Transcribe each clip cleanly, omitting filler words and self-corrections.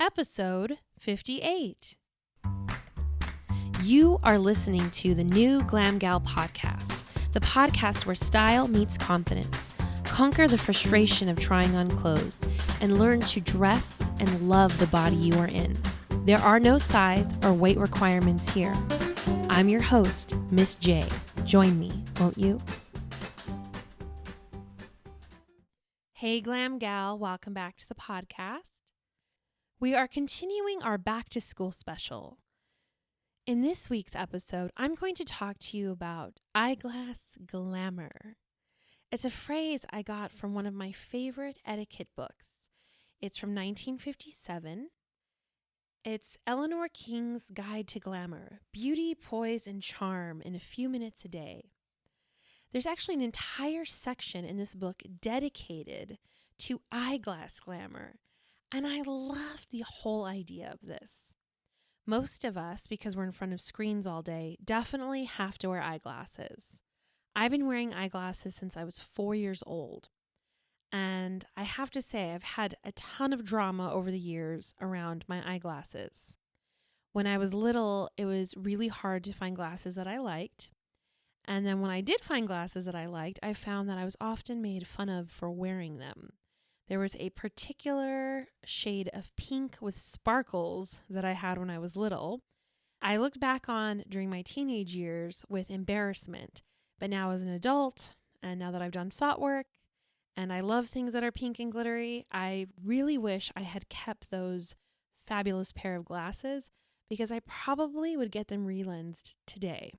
episode 58. You are listening to the new Glam Gal podcast, the podcast where style meets confidence. Conquer the frustration of trying on clothes and learn to dress and love the body you are in. There are no size or weight requirements here. I'm your host, Miss J. Join me, won't you? Hey Glam Gal, welcome back to the podcast. We are continuing our back to school special. In this week's episode, I'm going to talk to you about Eyeglass Glamour. It's a phrase I got from one of my favorite etiquette books. It's from 1957. It's Eleanor King's Guide to Glamour, Beauty, Poise, and Charm in a Few Minutes a Day. There's actually an entire section in this book dedicated to eyeglass glamour, and I love the whole idea of this. Most of us, because we're in front of screens all day, definitely have to wear eyeglasses. I've been wearing eyeglasses since I was 4 years old, and I have to say I've had a ton of drama over the years around my eyeglasses. When I was little, it was really hard to find glasses that I liked. And then when I did find glasses that I liked, I found that I was often made fun of for wearing them. There was a particular shade of pink with sparkles that I had when I was little. I looked back on during my teenage years with embarrassment, but now as an adult, and now that I've done thought work, and I love things that are pink and glittery, I really wish I had kept those fabulous pair of glasses because I probably would get them relensed today.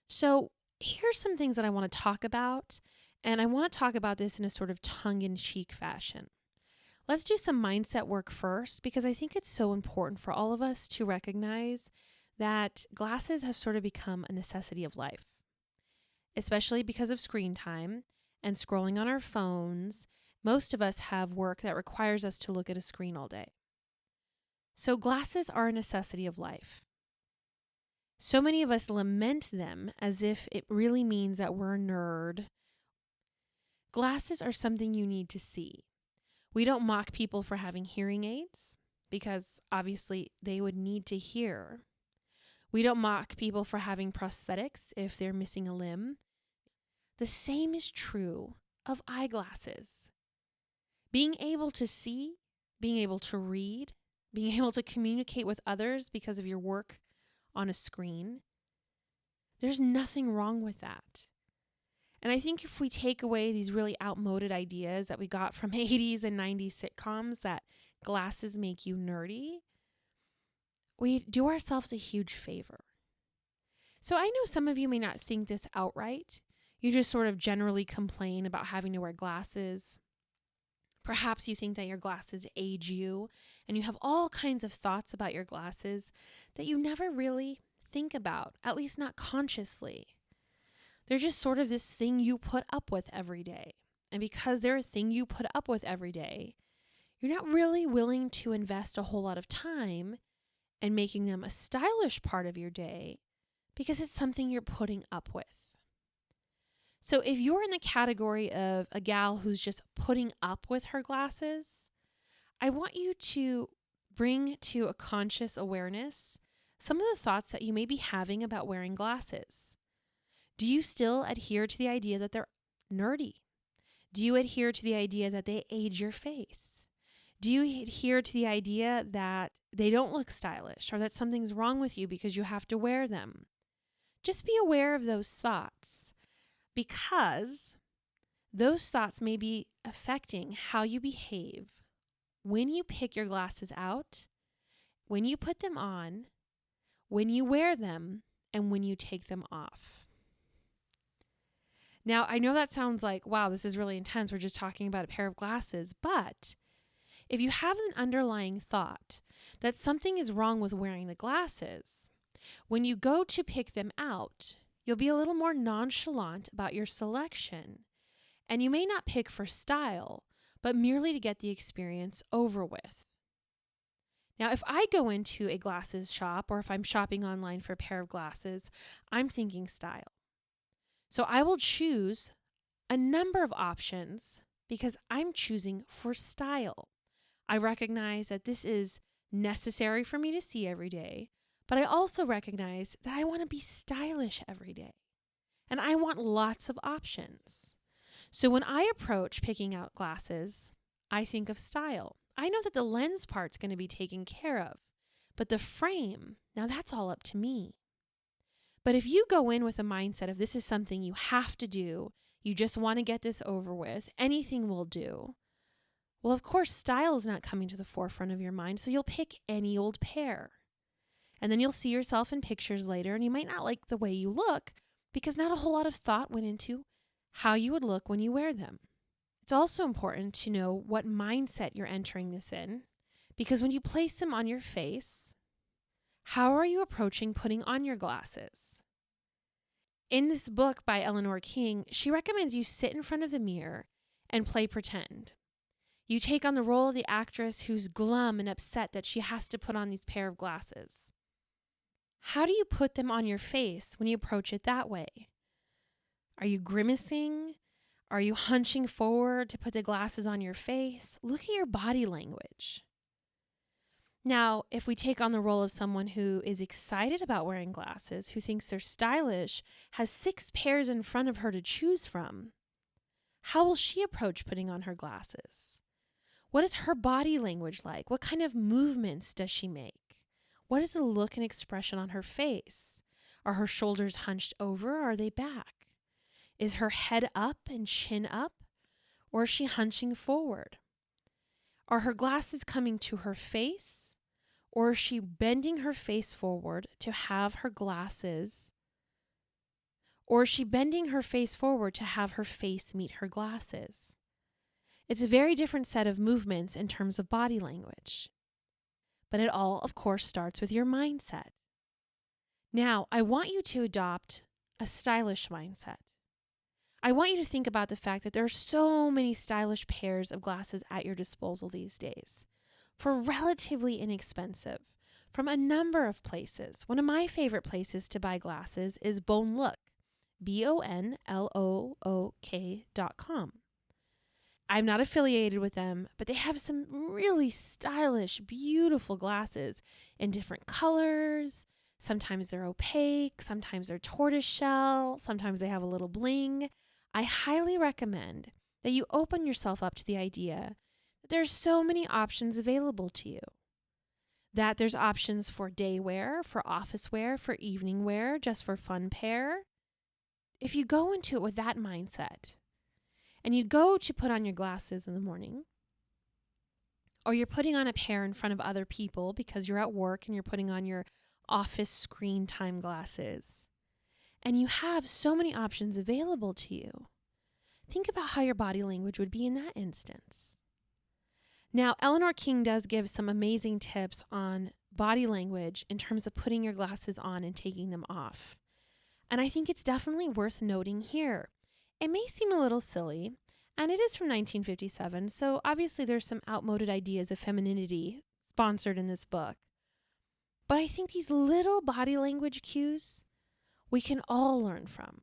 So here's some things that I want to talk about, and I want to talk about this in a sort of tongue-in-cheek fashion. Let's do some mindset work first, because I think it's so important for all of us to recognize that glasses have sort of become a necessity of life, especially because of screen time and scrolling on our phones. Most of us have work that requires us to look at a screen all day. So glasses are a necessity of life. So many of us lament them as if it really means that we're a nerd. Glasses are something you need to see. We don't mock people for having hearing aids because obviously they would need to hear. We don't mock people for having prosthetics if they're missing a limb. The same is true of eyeglasses. Being able to see, being able to read, being able to communicate with others because of your work on a screen, there's nothing wrong with that. And I think if we take away these really outmoded ideas that we got from 80s and 90s sitcoms that glasses make you nerdy, we do ourselves a huge favor. So I know some of you may not think this outright. You just sort of generally complain about having to wear glasses. Perhaps you think that your glasses age you, and you have all kinds of thoughts about your glasses that you never really think about, at least not consciously. They're just sort of this thing you put up with every day. And because they're a thing you put up with every day, you're not really willing to invest a whole lot of time in making them a stylish part of your day because it's something you're putting up with. So if you're in the category of a gal who's just putting up with her glasses, I want you to bring to a conscious awareness some of the thoughts that you may be having about wearing glasses. Do you still adhere to the idea that they're nerdy? Do you adhere to the idea that they age your face? Do you adhere to the idea that they don't look stylish or that something's wrong with you because you have to wear them? Just be aware of those thoughts, because those thoughts may be affecting how you behave when you pick your glasses out, when you put them on, when you wear them, and when you take them off. Now, I know that sounds like, wow, this is really intense. We're just talking about a pair of glasses. But if you have an underlying thought that something is wrong with wearing the glasses, when you go to pick them out, you'll be a little more nonchalant about your selection. And you may not pick for style, but merely to get the experience over with. Now, if I go into a glasses shop or if I'm shopping online for a pair of glasses, I'm thinking style. So I will choose a number of options because I'm choosing for style. I recognize that this is necessary for me to see every day, but I also recognize that I want to be stylish every day. And I want lots of options. So when I approach picking out glasses, I think of style. I know that the lens part's going to be taken care of, but the frame, now that's all up to me. But if you go in with a mindset of this is something you have to do, you just want to get this over with, anything will do. Well, of course, style is not coming to the forefront of your mind, so you'll pick any old pair. And then you'll see yourself in pictures later, and you might not like the way you look because not a whole lot of thought went into how you would look when you wear them. It's also important to know what mindset you're entering this in, because when you place them on your face, how are you approaching putting on your glasses? In this book by Eleanor King, she recommends you sit in front of the mirror and play pretend. You take on the role of the actress who's glum and upset that she has to put on these pair of glasses. How do you put them on your face when you approach it that way? Are you grimacing? Are you hunching forward to put the glasses on your face? Look at your body language. Now, if we take on the role of someone who is excited about wearing glasses, who thinks they're stylish, has 6 pairs in front of her to choose from, how will she approach putting on her glasses? What is her body language like? What kind of movements does she make? What is the look and expression on her face? Are her shoulders hunched over or are they back? Is her head up and chin up, or is she hunching forward? Are her glasses coming to her face, or is she bending her face forward to have her glasses, or is she bending her face forward to have her face meet her glasses? It's a very different set of movements in terms of body language. But it all, of course, starts with your mindset. Now, I want you to adopt a stylish mindset. I want you to think about the fact that there are so many stylish pairs of glasses at your disposal these days for relatively inexpensive from a number of places. One of my favorite places to buy glasses is Bonlook, BONLOOK.com. I'm not affiliated with them, but they have some really stylish, beautiful glasses in different colors. Sometimes they're opaque, sometimes they're tortoiseshell, sometimes they have a little bling. I highly recommend that you open yourself up to the idea that there's so many options available to you. That there's options for day wear, for office wear, for evening wear, just for fun pair. If you go into it with that mindset, and you go to put on your glasses in the morning, or you're putting on a pair in front of other people because you're at work and you're putting on your office screen time glasses, and you have so many options available to you, think about how your body language would be in that instance. Now, Eleanor King does give some amazing tips on body language in terms of putting your glasses on and taking them off. And I think it's definitely worth noting here. It may seem a little silly, and it is from 1957, so obviously there's some outmoded ideas of femininity sponsored in this book. But I think these little body language cues we can all learn from.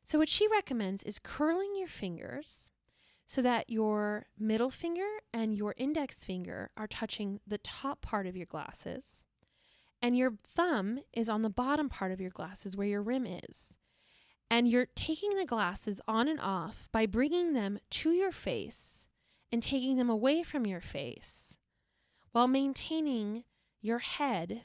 So what she recommends is curling your fingers so that your middle finger and your index finger are touching the top part of your glasses, and your thumb is on the bottom part of your glasses where your rim is. And you're taking the glasses on and off by bringing them to your face and taking them away from your face while maintaining your head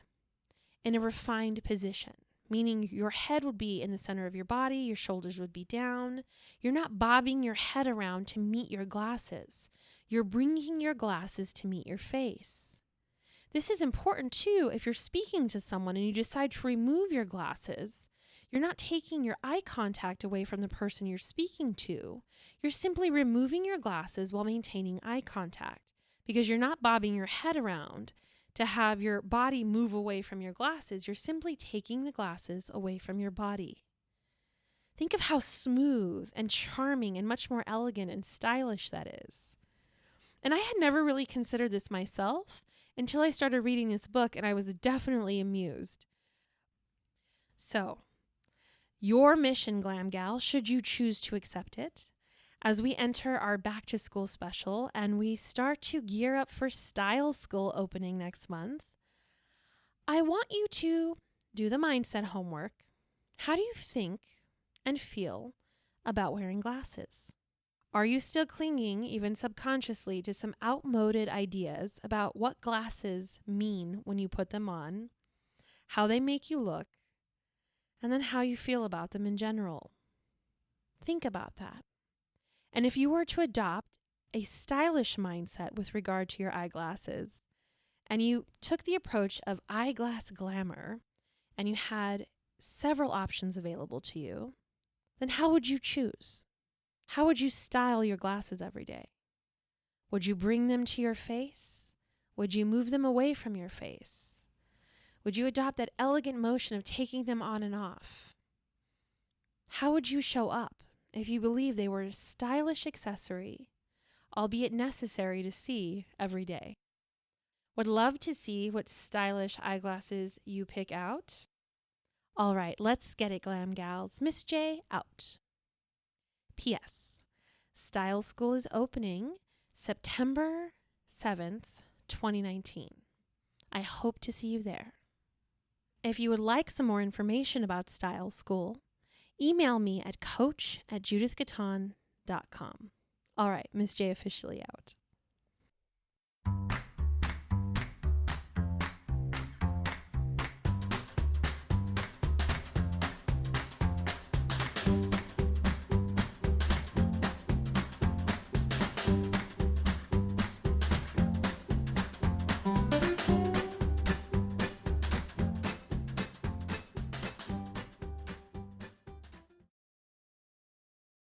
in a refined position, meaning your head would be in the center of your body, your shoulders would be down. You're not bobbing your head around to meet your glasses. You're bringing your glasses to meet your face. This is important too if you're speaking to someone and you decide to remove your glasses. You're not taking your eye contact away from the person you're speaking to. You're simply removing your glasses while maintaining eye contact because you're not bobbing your head around to have your body move away from your glasses. You're simply taking the glasses away from your body. Think of how smooth and charming and much more elegant and stylish that is. And I had never really considered this myself until I started reading this book, and I was definitely amused. So, your mission, Glam Gal, should you choose to accept it, as we enter our back to school special and we start to gear up for Style School opening next month, I want you to do the mindset homework. How do you think and feel about wearing glasses? Are you still clinging, even subconsciously, to some outmoded ideas about what glasses mean when you put them on, how they make you look, and then how you feel about them in general? Think about that. And if you were to adopt a stylish mindset with regard to your eyeglasses, and you took the approach of Eyeglass Glamour, and you had several options available to you, then how would you choose? How would you style your glasses every day? Would you bring them to your face? Would you move them away from your face? Would you adopt that elegant motion of taking them on and off? How would you show up if you believe they were a stylish accessory, albeit necessary to see every day? Would love to see what stylish eyeglasses you pick out. All right, let's get it, Glam Gals. Miss J out. P.S. Style School is opening September 7th, 2019. I hope to see you there. If you would like some more information about Style School, email me at coach@judithgaton.com. All right, Miss J officially out.